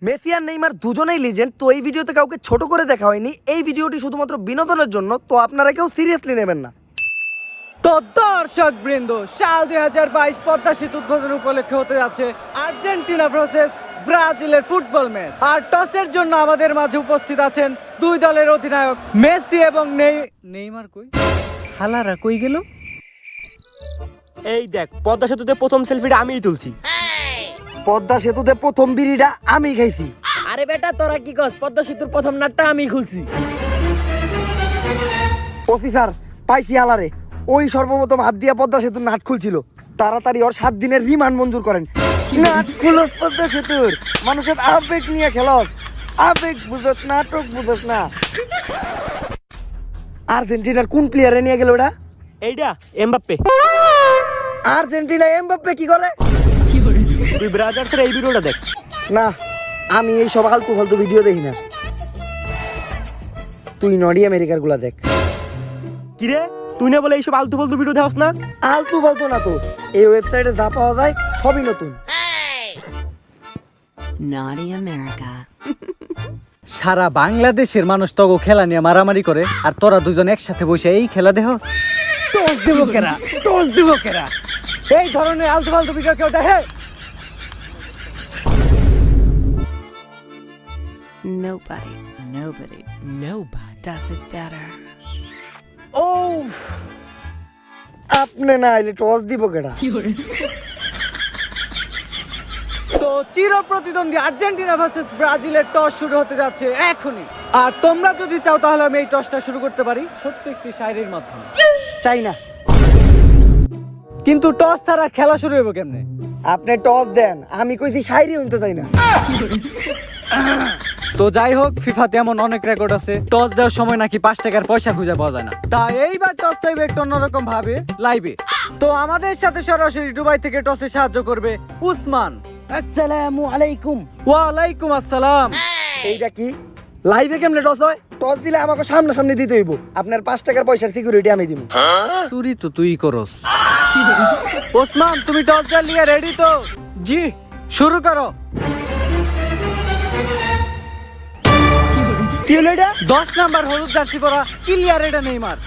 Messi আর Neymar দুজনেই legend, তো এই ভিডিওতে কাউকে ছোট করে দেখা হয়নি। এই ভিডিওটি শুধুমাত্র বিনোদনের জন্য, তো আপনারা কেউ সিরিয়াসলি নেবেন না। তো দর্শক বৃন্দ, সাল 2022 পদ্মা সেতু উদ্বোধন উপলক্ষে হতে যাচ্ছে আর্জেন্টিনা ভার্সেস ব্রাজিলের ফুটবল ম্যাচ। আর টসের জন্য আমাদের মাঝে উপস্থিত আছেন দুই দলের অধিনায়ক মেসি এবং নেইমার। কই হালারা কই গেল? এই দেখ, পদ্মা সেতুতে প্রথম সেলফিটা আমিই তুলছি। পদ্মা সেতুতে প্রথম বিড়িটা আমি খাইছি। আরে বেটা, তোরা কি কস? পদ্মা সেতুর প্রথম নাটটা আমি খুলছি। অফিসার পাইছি আলারে, ওই সর্বপ্রথম হাত দিয়া পদ্মা সেতুর নাট খুলছিল। তাড়াতাড়ি ওর 7 দিনের রিমান্ড মঞ্জুর করেন। নাট খুলো পদ্মা সেতুর, মানুষের আবেগ নিয়ে খেলস, আবেগ বুঝস, নাটক বুঝস না। আর্জেন্টিনার কোন প্লেয়ারে নিয়ে গেল ওটা? এইটা এমবাপ্পে। আর্জেন্টিনা এমবাপ্পে কি করে? তুই ব্রাদার্সের এই ভিডিওটা দেখ। না, আমি এই সব আলতু ফালতু ভিডিও দেখি না। তুই নডি আমেরিকার গুলা দেখ। কিরে, তুই না বলে এইসব আলতু ফালতু ভিডিও দেখাস না? আলতু ফালতু না তো, এই ওয়েবসাইটে যা পাওয়া যায় সবই নতুন। Naughty America. সারা বাংলাদেশের মানুষ তো খেলা নিয়ে মারামারি করে, আর তোরা দুজন একসাথে বসে এই খেলা দেখ। টস দিব কেরা, টস দিব কেরা? এই ধরনের আলতু ফালতু ভিডিও কেউ দেখে? Nobody does it better. ও, আপনি না আইলে টস দিব কেডা? তো চির প্রতিদ্বন্দ্বী আর্জেন্টিনা ভার্সেস ব্রাজিলের টস শুরু হতে যাচ্ছে এখনই। আর তোমরা যদি চাও তাহলে আমি এই টসটা শুরু করতে পারি ছোট্ট একটি শায়রির মাধ্যমে। চাই না। কিন্তু টস ছাড়া খেলা শুরু হবে কেমনে? আপনি টস দেন, আমি কইছি শায়রি হইতে চাই না। তো যাই হোক, ফিফাতে এমন অনেক রেকর্ড আছে, টস দেওয়ার সময় নাকি 5 টাকার পয়সা খুঁজে পাওয়া যায় না। তাই এইবার টস টাইবে একটু অন্যরকম ভাবে লাইভে। তো আমাদের সাথে সরাসরি দুবাই থেকে টসে সাহায্য করবে উসমান। আসসালামু আলাইকুম। ওয়ালাইকুম আসসালাম। এইটা কি লাইভে কেমনে টস হয়? টস দিলে আমাকে সামনাসামনি দিতে হইব। আপনার 5 টাকার পয়সার সিকিউরিটি আমি দিব। চুরি তো তুই করস। ওসমান, তুমি টস দেওয়ার লিগে রেডি তো? জি, শুরু করো। কি হলো এটা? 10 নাম্বার হলুদ জার্সি পরা ক্লিয়ার, এটা নেইমার।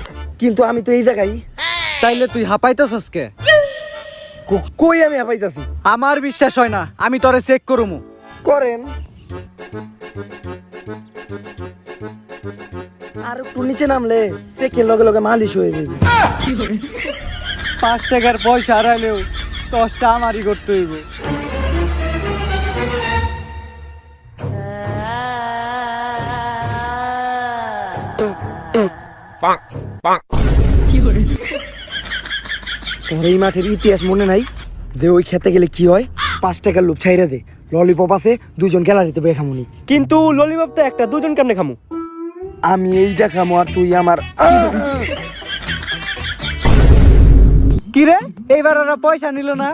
কিন্তু আমি তো এই জায়গায়। তাইলে তুই হাঁপাইতেছস কে? কই আমি পাইতাছি? আমার বিশ্বাস হয় না, আমি তোরে চেক করুমু। করেন। আর একটু নিচে নামলে চেকের লগে লগে মালিশ হয়ে যাবে। 5 টাকার পয়সা হারাইলেও টসটা আমারই করতে হইব। তোর এই মাঠের ইতিহাস মনে নাই যে ওই খেতে গেলে কি হয়? 5 টাকার লোভ ছাইরা দে, ললিপপ আছে, দুজন গ্যালারিতে বয়ে খামুনি। কিন্তু ললিপপ তো একটা, দুজন কেমনে খামু? আমি এইটা খামো আর তুই আমার। কি রে, এইবার ওরা পয়সা নিল না?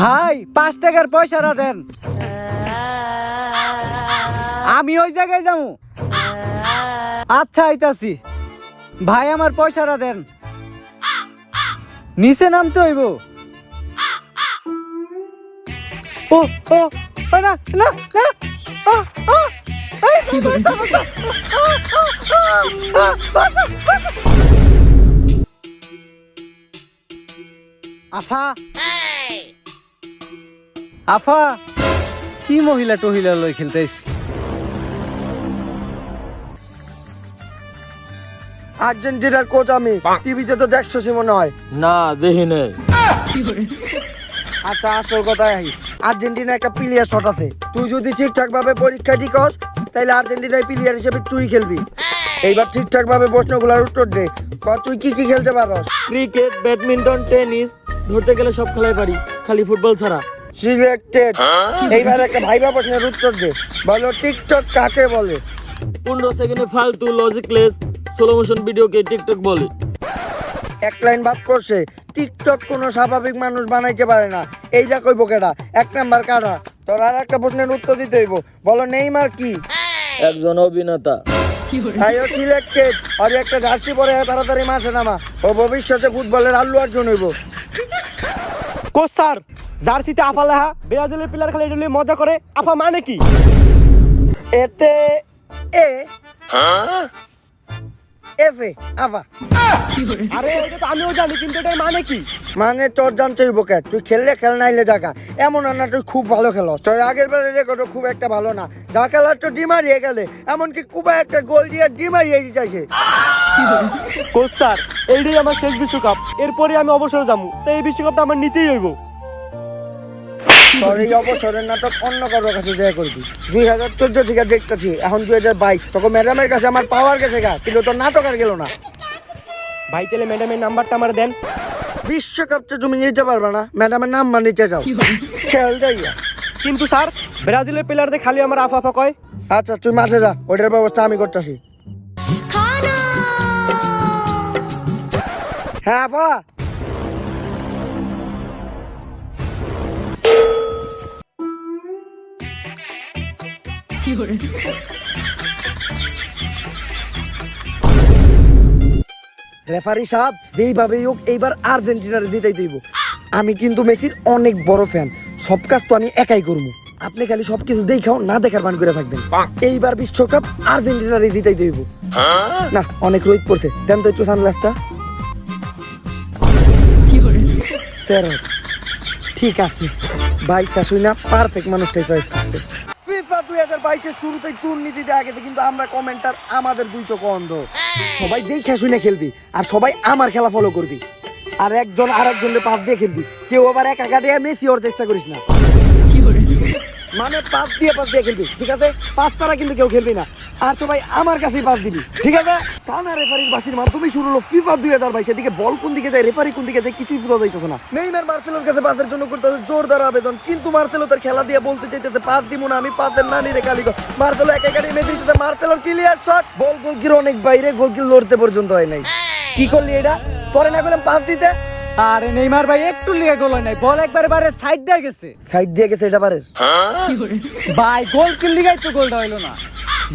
ভাই, 5 টাকার পয়সাটা দেন, আমি ওই জায়গায় যাবো। আচ্ছা, আইতাছি। ভাই, আমার পয়সাটা দেন, নিচে নামতে হইব। ও ও ও, না না না, ও ও, এই বাঁচা, বাঁচা। আফা, আফা, কি মহিলা টহিলা লই খেলতেছি? আর্জেন্টিনার কোচ আমি, টিভিতে তো দেখছসই মনে হয়। না, দেখি নাই। আচ্ছা, আসল কথায় আই। আর্জেন্টিনা একটা প্লেয়ার শট আছে। তুই যদি ঠিকঠাক ভাবে পরীক্ষা ঠিক হস, তাহলে আর্জেন্টিনার প্লেয়ার হিসেবে তুই খেলবি। এইবার ঠিকঠাক ভাবে প্রশ্নগুলোর উত্তর দে। তুই কি কি খেলতে পারস? ক্রিকেট, ব্যাডমিন্টন, টেনিস, ধরতে গেলে সব খেলাই পারি, খালি ফুটবল ছাড়া। সিলেক্টেড। এইবার একটা ভাইবা প্রশ্নের উত্তর দে। বলো, টিকটক কাকে বলে? 15 সেকেন্ডে ফালতু লজিকলেস স্লো মোশন ভিডিওকে টিকটক বলে। এক লাইন বাদ করছে, টিকটক কোনো স্বাভাবিক মানুষ বানাইতে পারে না। এইটা কইব কেডা? 1 নাম্বার কাটা। তোর আর একটা প্রশ্নের উত্তর দিতে হইব। বলো, নেইমার কি? একজন অভিনেতা। আইও সিলেক্টেড। আর একটা জার্সি পরে তাড়াতাড়ি মাঠে নামা। ও ভবিষ্যতে ফুটবলের আল্লু অর্জুন হইব। কোচ স্যার জার্সিতে আফা লেখা ব্রাজিলের প্লেয়ার খালি এটা নিয়ে মজা করে আফা মানে কি? এতে এ এফে আবা। আরে এটা তো আমিও জানি, কিন্তু এটা মানে কি? মানে তোর জানতেই বোকা, তুই খেললে খেল নাইলে জায়গা। এমন না তুই খুব ভালো খেলো, তোর আগের বারের রেকর্ডও খুব একটা ভালো না। যা খেলার তো ডিম হারিয়ে গেলে, এমনকি কুবা একটা গোল দিয়ে ডিম হারিয়ে দিতেছে। কোচ স্যার এইটাই আমার শেষ বিশ্বকাপ, এরপরে আমি অবসর যাবো, তাই এই বিশ্বকাপটা আমার নিতেই হইব। তোর এই অবসরের নাটক অন্য কারোর কাছে জয় করবি। 2014 থেকে দেখতেছি, এখন 2022, তখন ম্যাডামের কাছে আমার পাওয়ার গেছে গা, কিন্তু তোর নাটক আর গেল না। ভাই তাহলে ম্যাডামের নাম্বারটা আমার দেন। বিশ্বকাপটা তুমি নিতে পারবে না, ম্যাডামের নাম্বার নিতে চাও, খেল যাইয়া। কিন্তু স্যার ব্রাজিলের প্লেয়ারদের খালি আমার আফা আফা কয়। আচ্ছা তুই মাঠে যা, ওটার ব্যবস্থা আমি করতেছি। হ্যাঁ আপা। রেফারি সাহেব যেইভাবে হোক এইবার আর্জেন্টিনার জিতাই দিব। আমি কিন্তু মেসির অনেক বড় ফ্যান, সব কাজ তো আমি একাই করবো। আপনি খালি সবকিছু দেখাও, না দেখার পান করে থাকবেন। এইবার বিশ্বকাপ আর্জেন্টিনার জিতাই দিব। না অনেক রোদ পড়ছে, দেন তো একটু সানগ্লাসটা। ঠিক আছে বাইকটা শুই না, পারফেক্ট মানুষটাই চয়েস করছে। FIFA 2022 শুরুতেই দুর্নীতিতে আগেতে কিন্তু আমরা কমেন্টার আমাদের দুই চোখ অন্ধ। সবাই দেখে শুনে খেলবি, আর সবাই আমার খেলা ফলো করবি, আর একজন আরেকজনের পাস দিয়ে খেলবি। কেউ আবার একা একা দিয়ে মেসি ওর চেষ্টা করিস না। মানে পাস দিয়ে খেলবি, ঠিক আছে? পাস ছাড়া কিন্তু কেউ খেলবি না, আর সবাই আমার কাছেই পাস দিবি, ঠিক আছে? কানা রেফারির বাসির মাধ্যমে শুরু হলো FIFA 2022। এদিকে বল কোন দিকে যায়, রেফারি কোন দিকে যায়, কিছুই বোঝা যাইতেছে না। নেইমার মার্সেলোর কাছে পাসের জন্য করতেছে জোরদার আবেদন, কিন্তু মার্সেলো তার খেলা দিয়ে বলতে চাইতেছে পাস দিব না, আমি পাসের না নিরে কালিগো। মার্সেলো একা একা নেমে দিতেছে, মার্সেলোর ক্লিয়ার শট, বল গোলকির অনেক বাইরে, গোলকির লড়তে পর্যন্ত হয় নাই। কি করলি এটা? তোরে না করলাম পাস দিতে। আরে নেইমার ভাই একটু লিয়ে গোল হয় নাই, বল একবারে বারে সাইড দিয়ে গেছে। সাইড দিয়ে গেছে এটা পারে ভাই গোল কিল লিগাই তো গোলটা হইলো না।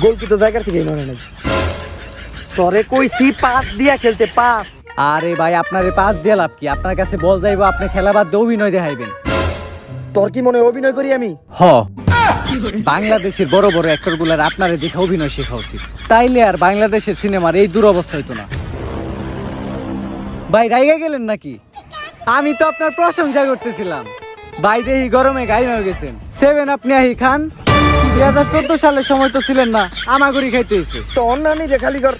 গোল কি তো জায়গা থেকেই মারে নাই। তোরে কইছি পাস দিয়া খেলতে, পাস। আরে ভাই আপনারে পাস দিয়ে লাভ কি? আপনার কাছে বল যাইবো, আপনি খেলা বাদ দিয়ে অভিনয় দেখাইবেন। তোর কি মনে হয় অভিনয় করি আমি? হ, বাংলাদেশের বড় বড় অ্যাক্টর গুলার আপনারে দেখে অভিনয় শেখা উচিত, তাইলে আর বাংলাদেশের সিনেমার এই দুরবস্থা হইতো না। ভাই রাইগা গেলেন নাকি? আমি তো আপনার প্রশংসা করতেছিলাম। ভাই দেখি গরমে গায়ে হয়ে গেছেন। 7 আপনি আহি খান। 2014 সালের সময় তো ছিলেন না, আমাগুড়ি খাইতে হয়েছে। তো অন্যান্য খালি কর।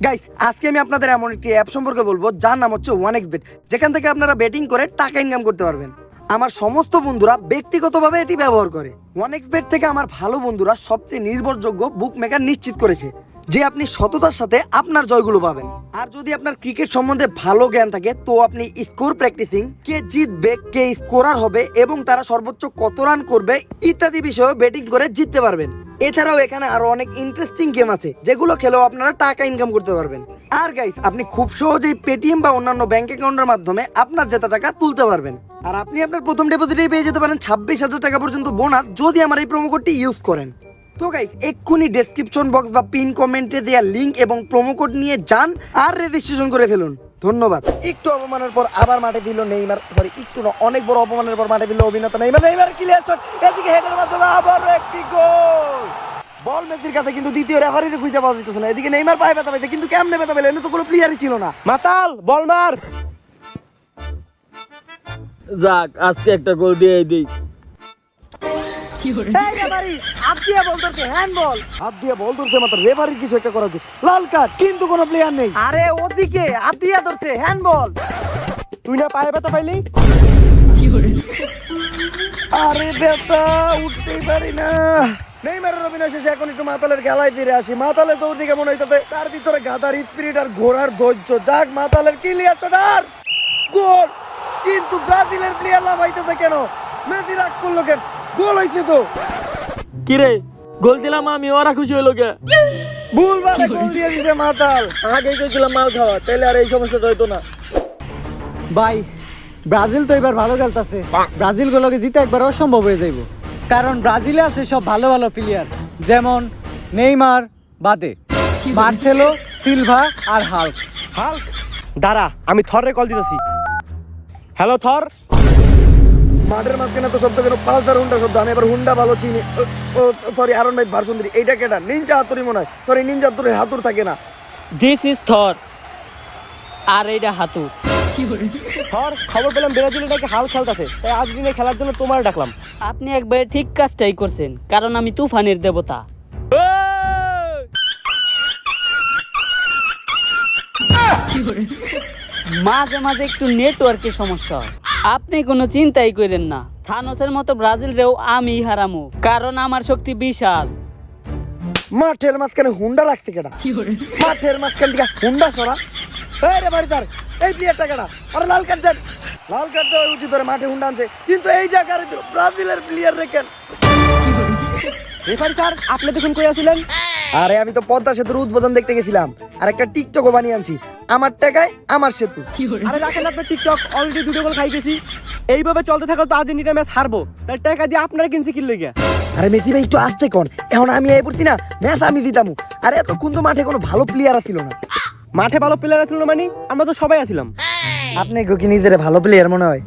গাইস আজকে আমি আপনাদের এমন একটি অ্যাপ সম্পর্কে বলবো, যার নাম হচ্ছে 1xBet, যেখান থেকে আপনারা বেটিং করে টাকা ইনকাম করতে পারবেন। আমার সমস্ত বন্ধুরা ব্যক্তিগতভাবে এটি ব্যবহার করে। 1xBet থেকে আমার ভালো বন্ধুরা সবচেয়ে নির্ভরযোগ্য বুক মেকার নিশ্চিত করেছে যে আপনি সততার সাথে আপনার জয়গুলো পাবেন। আর যদি আপনার ক্রিকেট সম্বন্ধে ভালো জ্ঞান থাকে, তো আপনি স্কোর প্র্যাকটিসিং, কে জিতবে, কে স্কোরার হবে এবং তারা সর্বোচ্চ কত রান করবে ইত্যাদি বিষয়ে বেটিং করে জিততে পারবেন। এছাড়াও এখানে আরো অনেক ইন্টারেস্টিং গেম আছে, যেগুলো খেলেও আপনারা টাকা ইনকাম করতে পারবেন। আর গাইস আপনি খুব সহজেই পেটিএম বা অন্যান্য ব্যাংক অ্যাকাউন্টের মাধ্যমে আপনার জেতা টাকা তুলতে পারবেন। আর আপনি আপনার প্রথম ডিপোজিটেই পেয়ে যেতে পারেন 26,000 টাকা পর্যন্ত বোনাস, যদি আমার এই প্রোমো কোডটি ইউজ করেন। তো গাইস এক্ষুনি ডেসক্রিপশন বক্স বা পিন কমেন্টে দেওয়া লিংক এবং প্রোমো কোড নিয়ে যান আর রেজিস্ট্রেশন করে ফেলুন। ধন্যবাদ। একটু অপমানের পর আবার মাঠে দিল নেইমার, সরি একটু না, অনেক বড় অপমানের পর মাঠে দিল অভিনেতা নেইমার। নেইমার ক্লিয়ার শট, এদিকে হেডের মাধ্যমে আবার একটি গোল। বল মেসির কাছে, কিন্তু দ্বিতীয় রেফারির খুঁজে পাওয়া যেতেছে না। এদিকে নেইমার পায়ে ব্যথা পাইছে, কিন্তু কেমনে ব্যথা পেলে? এনে তো কোনো প্লেয়ারই ছিল না। মাতাল বল মার। যাক আজকে একটা গোল দিয়ে দিই। এই রেফারি হাত দিয়ে বল ধরছে, হ্যান্ডবল। হাত দিয়ে বল ধরছে মাত্র রেফারির কিছু একটা করা উচিত। লাল কার্ড, কিন্তু কোনো প্লেয়ার নেই। আরে ওদিকে হাত দিয়ে ধরছে, হ্যান্ডবল। তুই না পায়ে ব্যথা পাইলি? আরে ব্যথা, উঠতেই পারি না। নেইমারের অভিনয় শেষে এখন একটু মাতালের খেলায় ফিরে আসি। মাতালের দৌড় দিকে মনে হইতেছে তার ভিতরে গাধার স্পিরিট আর ঘোড়ার ধৈর্য। যাক মাতালের ক্লিয়ার শট, গোল। কিন্তু ব্রাজিলের প্লেয়ার লাফাইতেছে কেন? মেসি রাগ করলো কেন? গোল হইছে তো। কিরে গোল দিলাম আমি, ওরা খুশি হইলো কে? ভুলভাবে গোল দিয়ে দিছে মাতাল। আগেই কইছিলাম মাল খাওয়া, তাইলে আর এই সমস্যাটা হইতো না। ভাই ব্রাজিল তো এবার ভালো খেলতেছে, ব্রাজিল গুলোকে জিতে একবার অসম্ভব হয়ে যাইব, কারণ ব্রাজিলে আছে সব ভালো ভালো প্লেয়ার, যেমন নেইমার বাদে মার্সেলো, সিলভা আর হাল্ক। হাল্ক দাঁড়া, আমি থর রে কল দিতেছি। হ্যালো থর, মাঠের মাঝখানে তো শব্দ কেন পালসার হুন্ডা শব্দ, আমি এবার হুন্ডা ভালো চিনি। সরি আরন ভাই ভার্সন 3, এইটা কেটা নিনজা হাতুড়ি মনে হয়, সরি নিনজা হাতুড়ি হাতুর থাকে না। দিস ইজ থর, আর এইটা হাতু। ধর খবর পেলাম ব্রাজিল এটাকে হাল খেলতেছে, তাই আর্জেন্টিনা খেলার জন্য তোমার ডাকলাম। আপনি একবারে ঠিক কাজটাই করছেন, কারণ আমি তুফানের দেবতা। মাঝে মাঝে একটু নেটওয়ার্কের সমস্যা হয়, আপনি কোনো চিন্তাই করেন না। থানোসের মতো ব্রাজিল রেও আমি হারামু, কারণ আমার শক্তি বিশাল। মাঠের মাঝখানে হুন্ডা রাখতে কেটা? মাঠের মাঝখান থেকে হুন্ডা সরা। এই রে ভাই স্যার, এই প্লেয়ারটা কেটা? আরে লাল কার্ড দেন, লাল কার্ড দেওয়া উচিত, ধরে মাঠে হুন্ডা আনছে, কিন্তু এই জায়গায় ব্রাজিলের প্লেয়ার রেখেন। রেফারি স্যার, আপনি তখন কই আছিলেন? আরে আমি তো পদ্মা সেতুর উদ্বোধন দেখতে গেছিলাম, আর একটা টিকটকও বানিয়ে আনছি, আমার টাকায় আমার সেতু। আরে রাখেন আপনার টিকটক, অলরেডি 2 গোল খাই গেছি। এইভাবে চলতে থাকলে তো আর্জেন্টিনা ম্যাচ হারবো, তাই টাকা দিয়ে আপনারা কিনছি কি লেগে? আরে মেসি ভাই একটু আসতে কোন, এখন আমি এই পড়ছি না, ম্যাচ আমি জিতামু। আরে এতক্ষণ তো মাঠে কোনো ভালো প্লেয়ার ছিল না। মাঠে ভালো প্লেয়ার ছিল না মানে? আমরা তো সবাই আছিলাম। আপনি কি নিজের ভালো প্লেয়ার মনে হয়?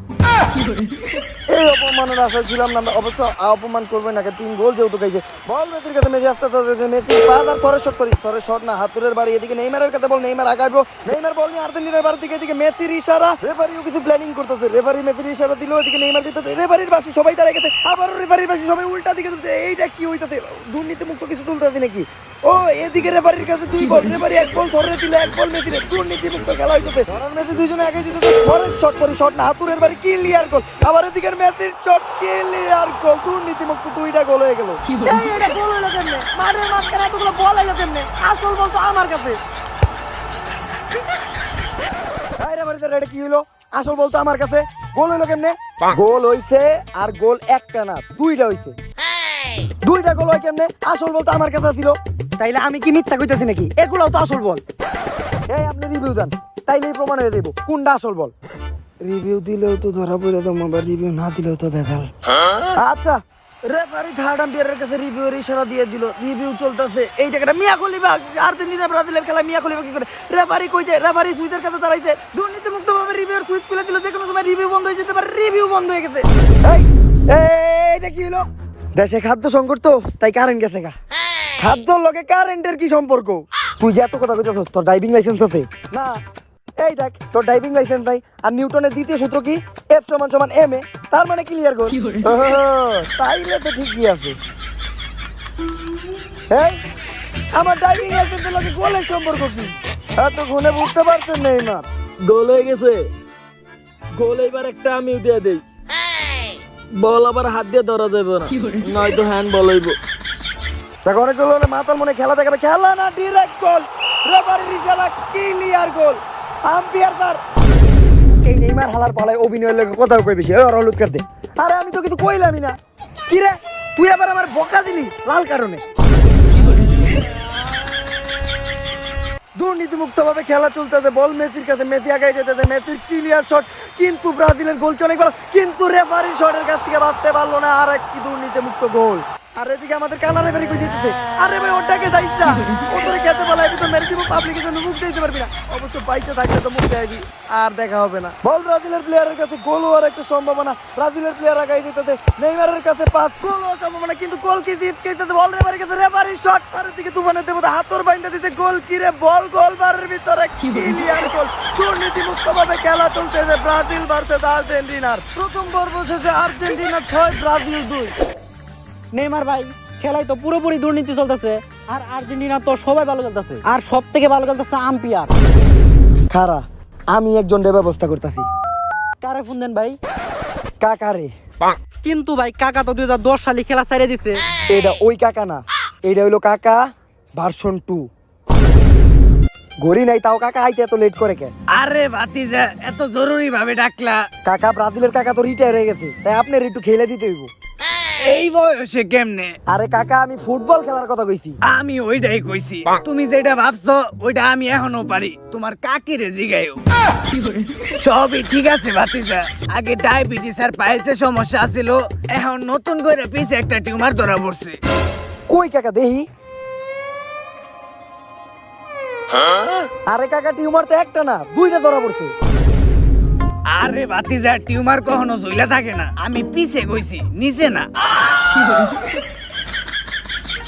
এই অপমানের আশায় ছিলাম না আমরা, অবশ্য অপমান করবে না, 3 গোল যেহেতু খাইছে। বল মেসির কাছে, মেসি আসতে মেসি পাস আর পরে শট করি, পরে শট না হাতুরের বাড়ি, এদিকে নেইমারের কাছে বল, নেইমার আগাইবো, নেইমার বল নিয়ে আর্জেন্টিনার বাড়ি দিকে, এদিকে মেসির ইশারা, রেফারিও কিছু প্ল্যানিং করতেছে, রেফারি মেসির ইশারা দিল, এদিকে নেইমার দিতেছে, রেফারির বাসি সবাই দাঁড়ায় গেছে, আবারও রেফারির বাসি সবাই উল্টা দিকে তুলছে। এইটা কি হইতাছে? দুর্নীতি মুক্ত কিছু তুলতেছে নাকি? ও এদিকে রেফারির কাছে 2 বল, রেফারি 1 বল ধরে দিল, 1 বল মেসির, দুর্নীতি মুক্ত খেলা হইতেছে। ধরার মেসি দুইজনে আগে দিতেছে, পরের শট করি, শট না হাতুরের বাড়ি, ক্লিয়ার গোল। আবার এদিকে মেসির শট, ক্লিয়ার গোল, দুর্নীতি মুক্ত 2টা গোল হয়ে গেল। এই এটা গোল হলো কেমনে? মাঠের মাঝখানে এতগুলো বল হলো কেমনে? আসল বল তো আমার কাছে। এই রেফারি স্যার, এটা কি হলো? আসল বল তো আমার কাছে, গোল হলো কেমনে? গোল হইছে, আর গোল একটা না 2টা হইছে। 2টা গোল হয় কেমনে? আসল বল তো আমার কাছে ছিল, তাইলে আমি কি মিথ্যা কইতেছি নাকি? এগুলোও তো আসল বল। এই আপনি রিভিউ দেন, তাইলেই প্রমাণ হয়ে দেব কোনটা আসল বল। রিভিউ দিলেও তো ধরা পড়ে তো, আবার রিভিউ না দিলেও তো বেজাল। আচ্ছা, রেফারি থার্ড আম্পায়ারের কাছে রিভিউর ইশারা দিয়ে দিল, রিভিউ চলতেছে। এই জায়গাটা মিয়া খলিফা, আর্জেন্টিনা ব্রাজিলের খেলা মিয়া খলিফা কি করে? রেফারি কই যায়? রেফারি সুইচের কাছে দাঁড়াইছে, দুর্নীতি মুক্ত ভাবে রিভিউর সুইচ খুলে দিল, যে কোনো সময় রিভিউ বন্ধ হয়ে যেতে পারে, রিভিউ বন্ধ হয়ে গেছে। এই এইটা কি হলো? দেশে খাদ্য সংকট তো, তাই কারেন্ট গেছে গা। খাদ্যর লগে কারেন্টের কি সম্পর্ক? তুই যে এত কথা কইতেছস, তোর ড্রাইভিং লাইসেন্স আছে না? এই দেখ, তোর ড্রাইভিং লাইসেন্স নাই, আর নিউটনের দ্বিতীয় সূত্র কি? F = ma, তার মানে ক্লিয়ার গোল। তাইলে তো ঠিকই আছে। এই আমার ড্রাইভিং লাইসেন্সের লগে গোলের সম্পর্ক কি? এতক্ষণে বুঝতে পারছেন নেইমার? গোল হয়ে গেছে, গোল এবার একটা আমিও দিয়ে দেই। বল আবার হাত দিয়ে ধরা যাবে না, নয়তো হ্যান্ড বল হইব। দেখো অনেকগুলো হলে মাতাল মনে খেলা দেখাবে, খেলা না, ডিরেক্ট গোল, রেফারির ইশারা, ক্লিয়ার গোল। আম্পায়ার স্যার, এই নেইমার হালার পালায় অভিনয়ের লোকে কথাও কই বেশি, ওর হলুদ কার্ড দে। আরে আমি তো কিছু কইলামই না। কি রে, তুই আবার আমার বকা দিলি লাল কারণে? দুর্নীতি মুক্ত ভাবে খেলা চলতেছে, বল মেসির কাছে, মেসি আগায় যেতেছে, মেসির ক্লিয়ার শট, কিন্তু ব্রাজিলের গোলটি অনেক ভালো, কিন্তু রেফারি শটের কাছ থেকে বাঁচতে পারলো না, আর একটি দুর্নীতি মুক্ত গোল। আর এদিকে আমাদের কালা রেফারি কই দিতেছে, আরে ভাই ওটাকে যাইছা, ও তোরে খেতে বলা, এটা তো মেরে দিব, পাবলিকের জন্য মুখ দিতে পারবি না। অবশ্য বাইতে থাকলে তো মুখ দেয়নি, আর দেখা হবে না। বল ব্রাজিলের প্লেয়ারের কাছে, গোল হওয়ার একটা সম্ভাবনা, ব্রাজিলের প্লেয়ার আগায় যেতেছে, নেইমারের কাছে পাস, গোল হওয়ার সম্ভাবনা, কিন্তু গোল কি জিত খেতেছে, বল রেফারির কাছে, রেফারি শট, আর এদিকে তুফানের দেবতা হাতর বাইন্দা দিতে, গোল কি রে, বল গোল বারের ভিতরে ক্লিয়ার গোল। দুর্নীতি মুক্ত ভাবে খেলা চলতেছে ব্রাজিল ভার্সেস আর্জেন্টিনার। প্রথম পর্ব শেষে আর্জেন্টিনা 6, ব্রাজিল 2। নেইমার ভাই, খেলায় তো পুরোপুরি দুর্নীতি চলতেছে, আর আর্জেন্টিনা তো সবাই ভালো খেলতেছে, আর সব থেকে ভালো খেলতেছে আম্পায়ার। খারা, আমি একজনের ব্যবস্থা করতেছি। কারে ফোন দেন ভাই? কাকারে। কিন্তু ভাই কাকা তো 2010 সালে খেলা ছেড়ে দিছে। এটা ওই কাকা না, এটা হইলো কাকা ভার্সন 2। গড়ি নাই তাও কাকা আইতে এত লেট করে কে? আরে ভাতিজা, এত জরুরি ভাবে ডাকলা? কাকা, ব্রাজিলের কাকা তো রিটায়ার হয়ে গেছে, তাই আপনার একটু খেলে দিতে হইব। এই বয়সে কেমনে? আরে কাকা, আমি ফুটবল খেলার কথা কইছি। আমি ওইটাই কইছি, তুমি যেটা ভাবছো ওইটা আমি এখনো পারি, তোমার কাকিরে জিগাইও। সবই ঠিক আছে ভাতিজা, আগে ডায়াবেটিস আর পাইলসের সমস্যা ছিল, এখন নতুন করে পিছে একটা টিউমার ধরা পড়ছে। কই কাকা দেহি? আরে কাকা, টিউমার তো একটা না, 2টা ধরা পড়ছে। আরে ভাতিজা টিউমার কখনো ঝুলে থাকে না, আমি পিছে কইছি নিচে না।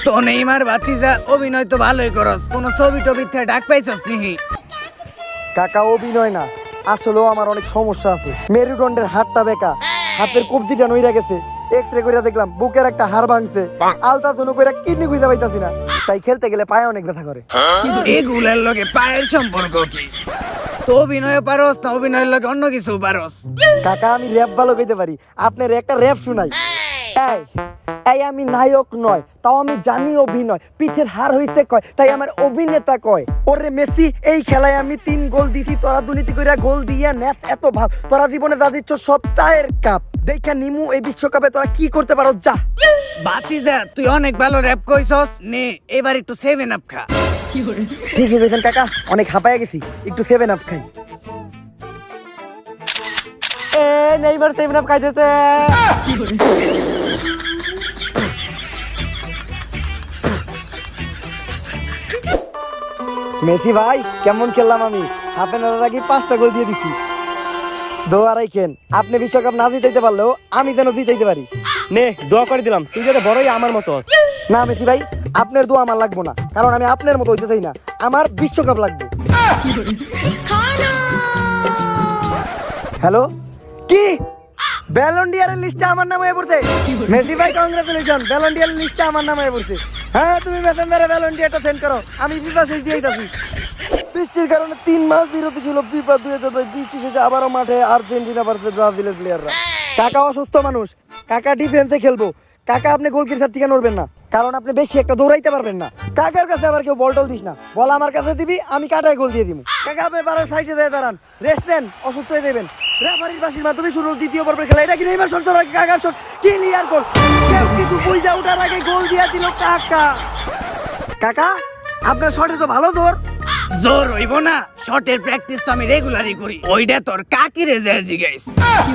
তো নেইমার ভাতিজা অভিনয় তো ভালোই করস, কোন ছবি টবি থেকে ডাক পাইছস নিহি? কাকা অভিনয় না, আসলেও আমার অনেক সমস্যা আছে। মেরুদণ্ডের হাতটা বেঁকা, হাতের কবজিটা নইরা গেছে, এক্সরে কইরা দেখলাম বুকের একটা হাড় ভাঙছে, আলট্রাসাউন্ড কইরা কিডনি খুঁজে পাইতাছি না, তাই খেলতে গেলে পায়ে অনেক ব্যথা করে। এগুলার লগে পায়ের সম্পর্ক কি? তো অভিনয় পারস না অভিনয়ের লগে অন্য কিছু পারস? কাকা আমি র‍্যাপ ভালো গাইতে পারি, আপনার একটা র‍্যাপ শুনাই। এই এই আমি নায়ক নয়, তাও আমি জানি অভিনয়, পিঠের হার হইছে কয়, তাই আমার অভিনেতা কয়। ওরে মেসি এই খেলায় আমি 3 গোল দিছি, তোরা দুর্নীতি কইরা গোল দিয়া নেস এত ভাব, তোরা জীবনে যা দিচ্ছ সব চায়ের কাপ, দেখা নিমু এই বিশ্বকাপে তোরা কি করতে পারো যা। ভাতিজা তুই অনেক ভালো র‍্যাপ কইছস, নে এবার একটু 7 আপ খা। ঠিকই কইছেন কাকা, অনেক হাঁপায়া গেছি, একটু 7 আপ খাই। এ নেইমার 7 আপ খাইতেছে। মেসি ভাই কেমন খেললাম আমি, হাফ এন আওয়ার আগে 5টা গোল দিয়ে দিছি। দোয়া রাখেন, আপনি বিশ্বকাপ না জিতাইতে পারলেও আমি যেন জিতাইতে পারি। নে দোয়া করে দিলাম, তুই যাতে বড়ই আমার মতো হস। না মেসি ভাই, আপনার দোয়া আমার লাগবো না, কারণ আমি আপনার মতো হইতে চাই না, আমার বিশ্বকাপ লাগবে। হ্যালো, কি ব্যালন ডিয়ারের লিস্টে আমার নাম হয়ে পড়ছে? মেসি ভাই কংগ্রাচুলেশন, ব্যালন ডিয়ারের লিস্টে আমার নাম হয়ে পড়ছে। হ্যাঁ তুমি মেসেঞ্জারে ব্যালন ডিয়ারটা সেন্ড করো, আমি ফিফা শেষ দিয়ে দিতেছি। বৃষ্টির কারণে 3 মাস বিরতি ছিল ফিফা 2022, বৃষ্টি শেষে আবারও মাঠে আর্জেন্টিনা ভার্সেস ব্রাজিলের প্লেয়াররা। কাকা অসুস্থ মানুষ, কাকা ডিফেন্সে খেলবো, কাকা আপনি গোলকিপার থেকে নড়বেন না, কারণ আপনি বেশি একটা দৌড়াইতে পারবেন না। কাকার কাছে আবার কেউ বল টল দিস না, বল আমার কাছে দিবি, আমি কাটায় গোল দিয়ে দিব। কাকা আপনি বারের সাইডে দিয়ে দাঁড়ান, রেস্ট নেন, অসুস্থ হয়ে যাবেন। রেফারির বাঁশির মাধ্যমে শুরু হলো দ্বিতীয় পর্বের খেলা। এটা কি নেইমার শট ধরে কাকার শট, ক্লিয়ার গোল, কেউ কিছু বুঝা ওঠার আগে গোল দিয়ে দিল কাকা। কাকা আপনার শটে তো ভালো দৌড়। জোর হইব না, শটের প্র্যাকটিস তো আমি রেগুলারই করি, ওইটা তোর কাকিরে যায় জিগাইস।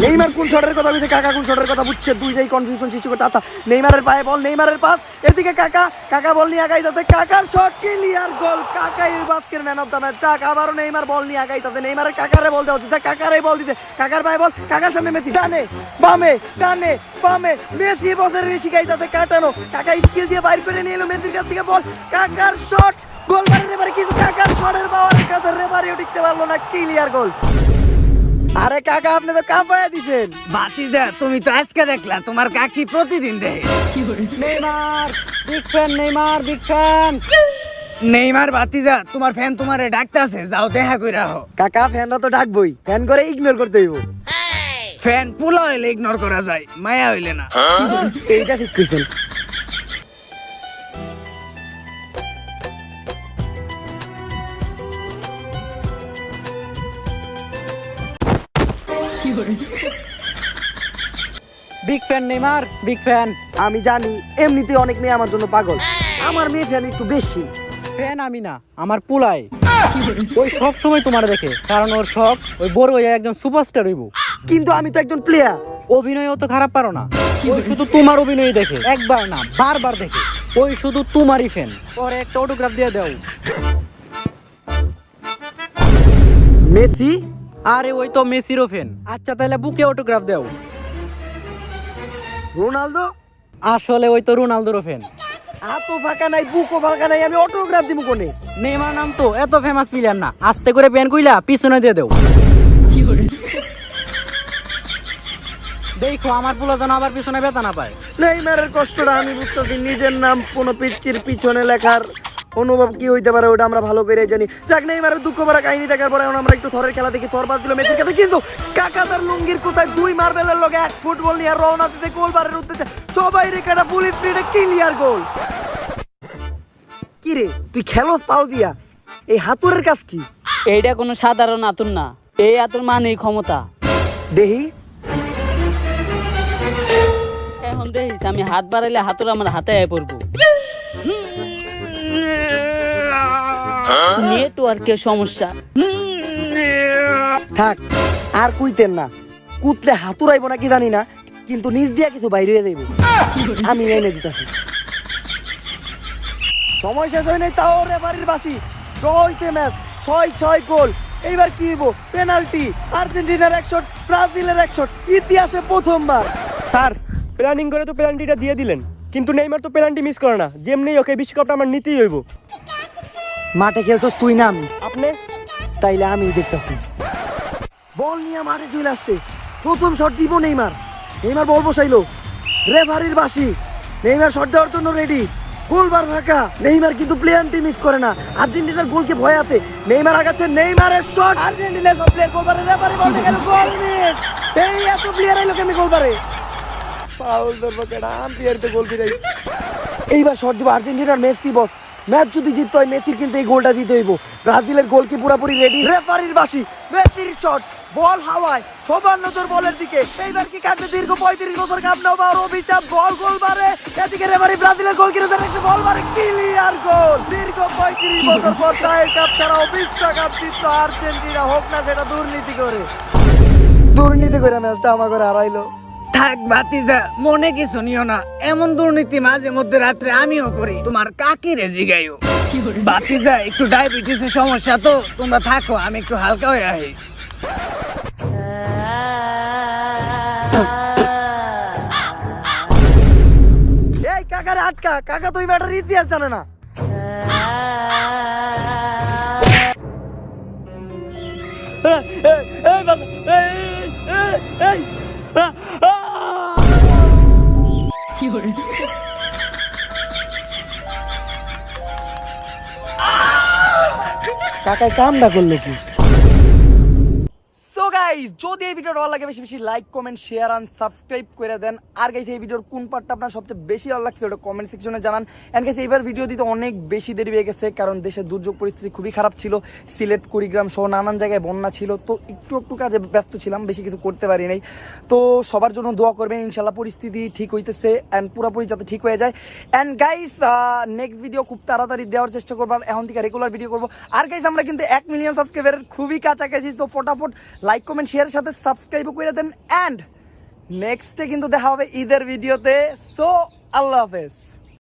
নেইমার কোন শটের কথা বলছে, কাকা কোন শটের কথা বুঝছে, দুইটাই কনফিউশন সৃষ্টি করতে। আচ্ছা নেইমারের পায়ে বল, নেইমারের পাস, এদিকে কাকা, কাকা বল নিয়ে আগাইতেছে, কাকার শট ক্লিয়ার গোল, কাকাই বাস্কের ম্যান অফ দ্য ম্যাচ। যাক আবারও নেইমার বল নিয়ে আগাইতেছে, নেইমারের কাকারে বল দেওয়া হচ্ছে, কাকারে বল দিতে, কাকার পায়ে বল, কাকার সামনে মেসি, ডানে বামে ডানে বামে, মেসি বসের শিখাইতেছে কাটানো, কাকা স্কিল দিয়ে বাইর করে নিয়ে এলো মেসির কাছ থেকে বল, কাকার শট গোল মারে রেফারি, কিন্তু কাকার শটের পাওয়ারের কাছে রেফারিও টিকতে পারলো না, ক্লিয়ার গোল। আরে কাকা আপনি তো কাঁপায়া দিছেন। ভাতিজা তুমি তো আজকে দেখলা, তোমার কাকি প্রতিদিন দেখে। Neymar big fan, Neymar big fan. Neymar ভাতিজা তোমার ফ্যান তোমারে ডাকতাছে, যাও দেখা কইরা হো। কাকা ফ্যানরা তো ডাকবই, ফ্যান করে ইগনোর করতে হইব। ফ্যান পুলা হইলে ইগনোর করা যায়, মায়া হইলে না। এইটা ঠিক কইছেন। Big fan Neymar, big fan. আমি জানি এমনিতে অনেক মেয়ে আমার জন্য পাগল, আমার মেয়ে ফ্যান একটু বেশি। ফ্যান আমি না, আমার পুলাই। ওই সব সময় তোমার দেখে, কারণ ওর শখ ওই বড় হয়ে একজন সুপারস্টার হইব। কিন্তু আমি তো একজন প্লেয়ার। অভিনয়ও তো খারাপ পারো না, ওই শুধু তোমার অভিনয় দেখে, একবার না বারবার দেখে, ওই শুধু তোমারই ফ্যান। ওর একটা অটোগ্রাফ দিয়ে দাও। মেসি? আরে ওই তো মেসিরও ফ্যান। আচ্ছা তাহলে বুকে অটোগ্রাফ দাও। রোনালদো? আসলে ওই তো রোনালদোরও ফ্যান। হাতও ফাঁকা নাই, বুকও ফাঁকা নাই, আমি অটোগ্রাফ দিব কোনে? নেইমার নাম তো এত ফেমাস প্লেয়ার না, আস্তে করে প্যান কইলা পিছনে দিয়ে দাও। দেখো আমার পোলা যেন আবার পিছনে ব্যথা না পায়। নেইমারের কষ্টটা আমি বুঝতেছি, নিজের নাম কোনো পিচ্চির পিছনে লেখার অনুভব কি হইতে পারে ওটা আমরা ভালো করে জানি। যাক নেইমারের দুঃখ ভরা কাহিনী দেখার পরে এখন আমরা একটু থরের খেলা দেখি। থর বাদ দিল মেসির কাছে, কিন্তু কাকা তার লুঙ্গির কোথায় 2 মার্বেলের লগে 1 ফুটবল নিয়ে রওনা দিতে গোলবারের উদ্দেশ্যে, সবাই রেখাটা পুলিশ স্পিডে ক্লিয়ার গোল। কি রে তুই খেলোস পাও দিয়া, এই হাতুরের কাজ কি? এইটা কোনো সাধারণ আতুর না, এই আতুর মানেই ক্ষমতা। দেহি এখন দেখিস আমি হাত বাড়াইলে হাতুর আমার হাতে আয় পড়বো। নেটওয়ার্কের সমস্যা। থাক আর কুইতেন না, কুতলে হাতুর আইব নাকি জানি না, কিন্তু নিজ দিয়া কিছু বাইরে হয়ে যাইব, আমি এনে দিতেছি। সময় শেষ হয় নাই, তাও রেফারির বাঁশি, ড্র হইছে ম্যাচ, 6-6 গোল। এইবার কি হইব? পেনাল্টি, আর্জেন্টিনার 1 শট, ব্রাজিলের 1 শট, ইতিহাসে প্রথমবার। স্যার প্ল্যানিং করে তো পেনাল্টিটা দিয়ে দিলেন, কিন্তু নেইমার তো পেনাল্টি মিস করে না, যেমনি ওকে বিশ্বকাপটা আমার নিতেই হইব। মাঠে খেলছস তুই না আমি? আপনি তাইলে আমি দেখতেছি। বল নিয়ে মাঠে চলে আসছে, প্রথম শট দিব নেইমার। নেইমার বল বসাইলো, রেফারির বাঁশি, নেইমার শট দেওয়ার জন্য রেডি, গোলবার ফাঁকা। নেইমার কিন্তু প্লেয়ারটি মিস করে না, আর্জেন্টিনার গোলকে ভয় আছে। নেইমার আগাচ্ছে, নেইমারের শট, আর্জেন্টিনার সব প্লেয়ার গোলবারে, রেফারি বল গেল, গোল মিস। এই এত প্লেয়ার আইলো কেমনে গোলবারে? ফাউল ধরবো কেডা? আম্পায়ার তো গোল দিরাই। এইবার শট দিব আর্জেন্টিনার মেসি বস। ম্যাচ যদি জিততে হয় মেসির কিন্তু এই গোলটা দিতে হইব। ব্রাজিলের গোল কি পুরোপুরি রেডি? রেফারির বাঁশি, মেসির শট, বল হাওয়ায়, সবার নজর বলের দিকে। এইবার কি কাটবে দীর্ঘ 35 বছর কাপ নেওয়ার অভিশাপ, বল গোল বারে। এদিকে রেফারি ব্রাজিলের গোল কিনে ধরে একটা বল বারে, ক্লিয়ার গোল। দীর্ঘ 35 বছর পর টাই কাপ ছাড়াও বিশ্বকাপ জিতলো আর্জেন্টিনা, হোক না সেটা দুর্নীতি করে। দুর্নীতি করে ম্যাচটা আমার করে হারাইলো। থাক ভাতিজা, মনে কিছু নিও না, এমন দুর্নীতি মাঝে মধ্যে রাত্রে আমিও করি, তোমার কাকিরে জিগাইও। ভাতিজা একটু ডায়াবেটিসের সমস্যা তো, তোমরা থাকো, আমি একটু হালকা হয়ে আহি। এই কাকারে আটকা, কাকা তো এই ম্যাটার ইতিহাস জানে না। কাকায় কামটা করলো কি? সো গাইস, যদি এই ভিডিওটা ভালো লাগে বেশি বেশি like comment share and subscribe করে দেন। আর গাইস এই ভিডিওর কোন পার্টটা আপনার সবচেয়ে বেশি ভালো লাগছে ওটা কমেন্ট সেকশনে জানান। এন্ড গাইস এইবার ভিডিও দিতে অনেক বেশি দেরি হয়ে গেছে, কারণ দেশের দুর্যোগ পরিস্থিতি খুবই খারাপ ছিল। সিলেট, কুড়িগ্রাম সহ নানান জায়গায় বন্যা ছিল, তো একটু কাজে ব্যস্ত ছিলাম, বেশি কিছু করতে পারি নাই। তো সবার জন্য দোয়া করবেন, ইনশাল্লাহ পরিস্থিতি ঠিক হইতেছে এন্ড পুরোপুরি যাতে ঠিক হয়ে যায়। এন্ড গাইস নেক্সট ভিডিও খুব তাড়াতাড়ি দেওয়ার চেষ্টা করবো, আর এখন থেকে রেগুলার ভিডিও করবো। আর গাইস আমরা কিন্তু 1 মিলিয়ন সাবস্ক্রাইবারের খুবই কাছাকাছি, তো ফটাফট লাইক কমেন্ট শেয়ারের সাথে সাবস্ক্রাইব করে দেন। এন্ড নেক্সটে কিন্তু দেখা হবে ঈদের ভিডিওতে। সো আল্লাহ হাফেজ।